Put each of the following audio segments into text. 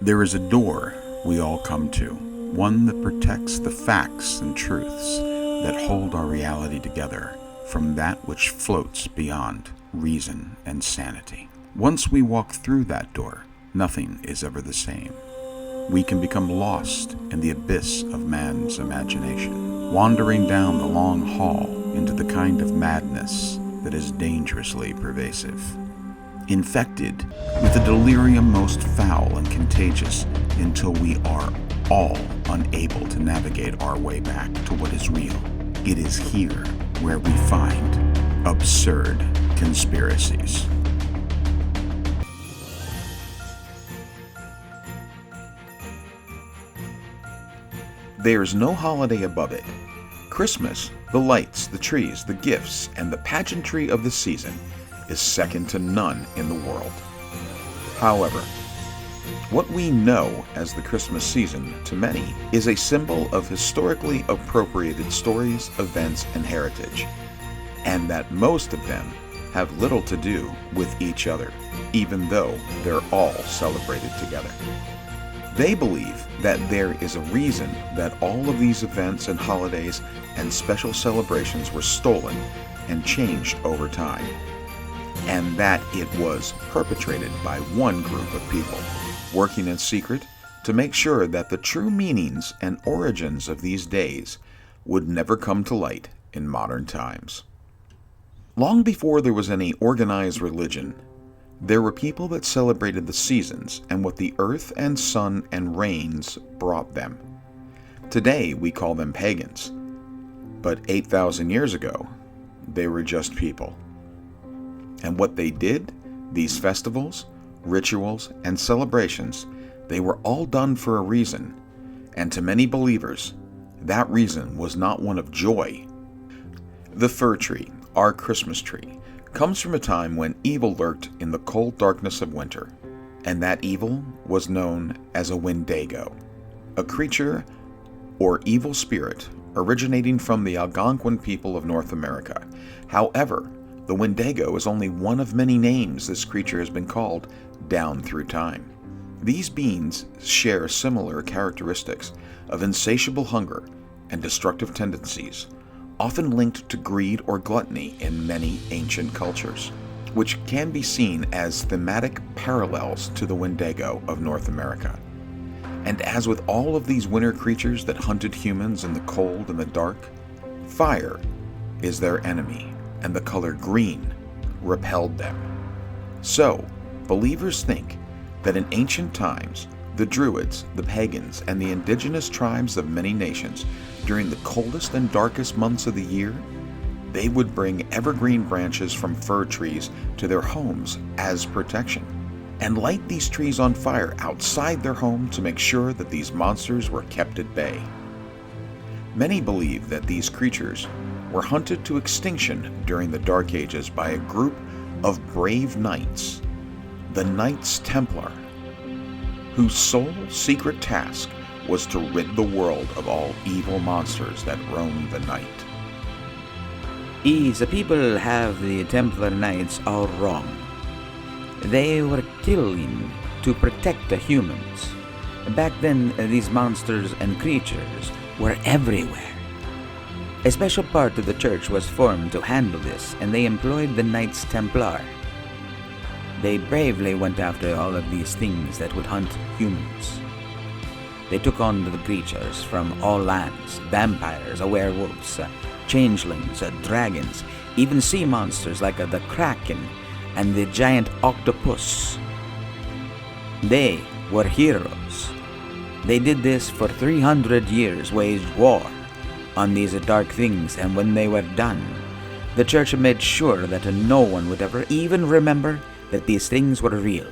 There is a door we all come to, one that protects the facts and truths that hold our reality together from that which floats beyond reason and sanity. Once we walk through that door, nothing is ever the same. We can become lost in the abyss of man's imagination, wandering down the long hall into the kind of madness that is dangerously pervasive. Infected with a delirium most foul and contagious until we are all unable to navigate our way back to what is real. It is here where we find absurd conspiracies. There's no holiday above it. Christmas, the lights, the trees, the gifts, and the pageantry of the season is second to none in the world. However, what we know as the Christmas season, to many, is a symbol of historically appropriated stories, events, and heritage, and that most of them have little to do with each other, even though they're all celebrated together. They believe that there is a reason that all of these events and holidays and special celebrations were stolen and changed over time, and that it was perpetrated by one group of people, working in secret to make sure that the true meanings and origins of these days would never come to light in modern times. Long before there was any organized religion, there were people that celebrated the seasons and what the earth and sun and rains brought them. Today we call them pagans, but 8,000 years ago, they were just people. And what they did, these festivals, rituals, and celebrations, they were all done for a reason, and to many believers, that reason was not one of joy. The fir tree, our Christmas tree, comes from a time when evil lurked in the cold darkness of winter, and that evil was known as a Wendigo, a creature or evil spirit originating from the Algonquin people of North America. However, the Wendigo is only one of many names this creature has been called down through time. These beings share similar characteristics of insatiable hunger and destructive tendencies, often linked to greed or gluttony in many ancient cultures, which can be seen as thematic parallels to the Wendigo of North America. And as with all of these winter creatures that hunted humans in the cold and the dark, fire is their enemy, and the color green repelled them. So, believers think that in ancient times, the Druids, the pagans, and the indigenous tribes of many nations, during the coldest and darkest months of the year, they would bring evergreen branches from fir trees to their homes as protection, and light these trees on fire outside their home to make sure that these monsters were kept at bay. Many believe that these creatures were hunted to extinction during the Dark Ages by a group of brave knights, the Knights Templar, whose sole secret task was to rid the world of all evil monsters that roamed the night. The people have the Templar Knights all wrong. They were killing to protect the humans. Back then, these monsters and creatures were everywhere. A special part of the church was formed to handle this, and they employed the Knights Templar. They bravely went after all of these things that would hunt humans. They took on the creatures from all lands, vampires, werewolves, changelings, dragons, even sea monsters like the kraken and the giant octopus. They were heroes. They did this for 300 years, waged war on these dark things, and when they were done, the church made sure that no one would ever even remember that these things were real.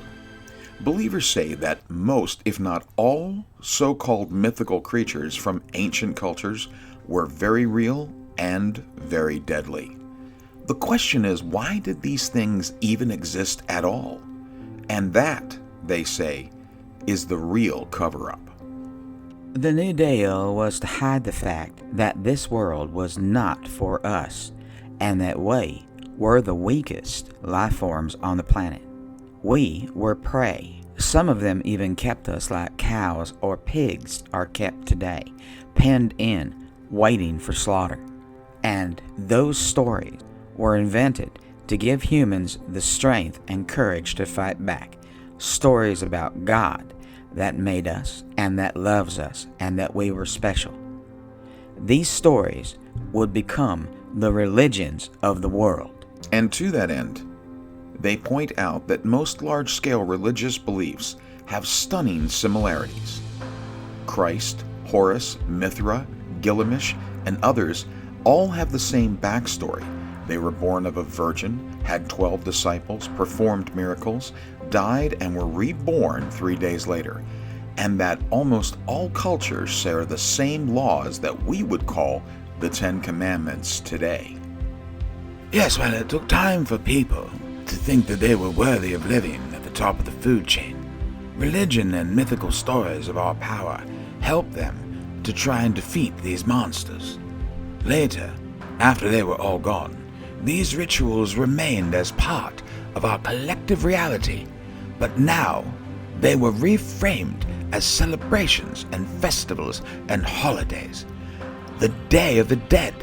Believers say that most, if not all, so-called mythical creatures from ancient cultures were very real and very deadly. The question is, why did these things even exist at all? And that, they say, is the real cover-up. The new deal was to hide the fact that this world was not for us, and that we were the weakest life forms on the planet. We were prey Some of them even kept us like cows or pigs are kept today, penned in, waiting for slaughter. And those stories were invented to give humans the strength and courage to fight back. Stories about God that made us and that loves us and that we were special. These stories would become the religions of the world. And to that end, they point out that most large-scale religious beliefs have stunning similarities. Christ, Horus, Mithra, Gilgamesh, and others all have the same backstory. They were born of a virgin, had 12 disciples, performed miracles, died, and were reborn 3 days later. And that almost all cultures share the same laws that we would call the Ten Commandments today. Yes, well, it took time for people to think that they were worthy of living at the top of the food chain. Religion and mythical stories of our power helped them to try and defeat these monsters. Later, after they were all gone, these rituals remained as part of our collective reality, but now they were reframed as celebrations and festivals and holidays. The Day of the Dead.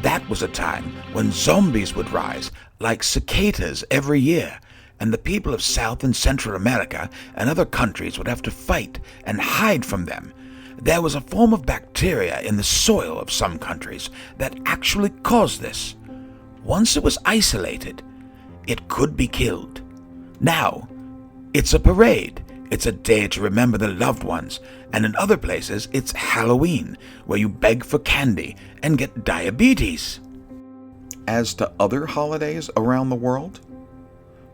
That was a time when zombies would rise like cicadas every year, and the people of South and Central America and other countries would have to fight and hide from them. There was a form of bacteria in the soil of some countries that actually caused this. Once it was isolated, it could be killed. Now, it's a parade. It's a day to remember the loved ones, and in other places, it's Halloween, where you beg for candy and get diabetes. As to other holidays around the world,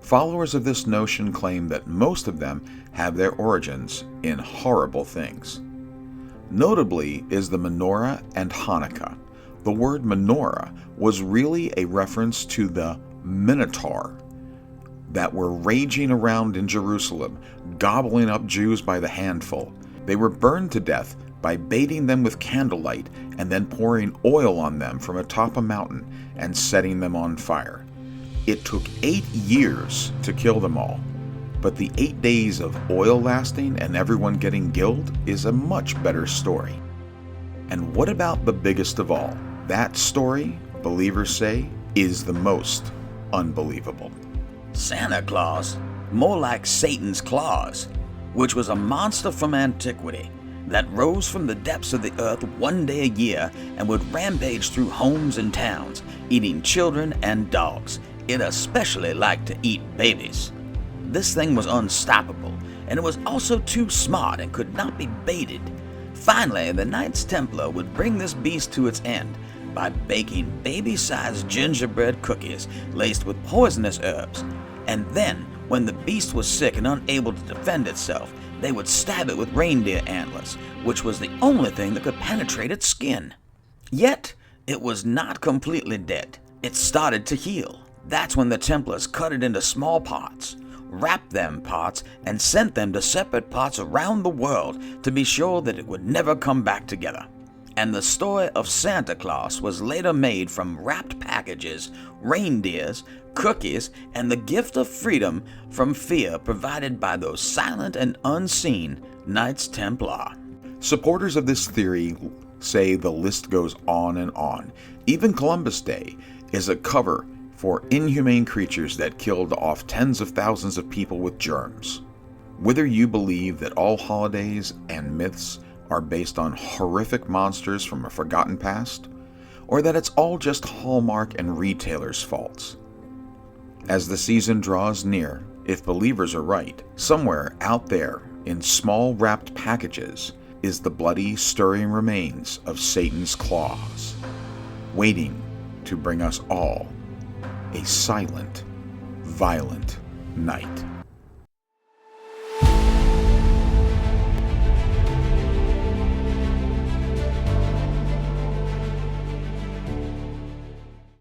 followers of this notion claim that most of them have their origins in horrible things. Notably is the Menorah and Hanukkah. The word menorah was really a reference to the Minotaur that were raging around in Jerusalem, gobbling up Jews by the handful. They were burned to death by baiting them with candlelight and then pouring oil on them from atop a mountain and setting them on fire. It took 8 years to kill them all, but the 8 days of oil lasting and everyone getting killed is a much better story. And what about the biggest of all? That story, believers say, is the most unbelievable. Santa Claus, more like Satan's claws, which was a monster from antiquity that rose from the depths of the earth one day a year and would rampage through homes and towns, eating children and dogs. It especially liked to eat babies. This thing was unstoppable, and it was also too smart and could not be baited. Finally, the Knights Templar would bring this beast to its end by baking baby-sized gingerbread cookies laced with poisonous herbs. And then, when the beast was sick and unable to defend itself, they would stab it with reindeer antlers, which was the only thing that could penetrate its skin. Yet, it was not completely dead. It started to heal. That's when the Templars cut it into small parts, wrapped them parts, and sent them to separate parts around the world to be sure that it would never come back together. And the story of Santa Claus was later made from wrapped packages, reindeers, cookies, and the gift of freedom from fear provided by those silent and unseen Knights Templar. Supporters of this theory say the list goes on and on. Even Columbus Day is a cover for inhumane creatures that killed off tens of thousands of people with germs. Whether you believe that all holidays and myths are based on horrific monsters from a forgotten past, or that it's all just Hallmark and retailers' faults. As the season draws near, if believers are right, somewhere out there in small wrapped packages is the bloody, stirring remains of Satan's claws, waiting to bring us all a silent, violent night.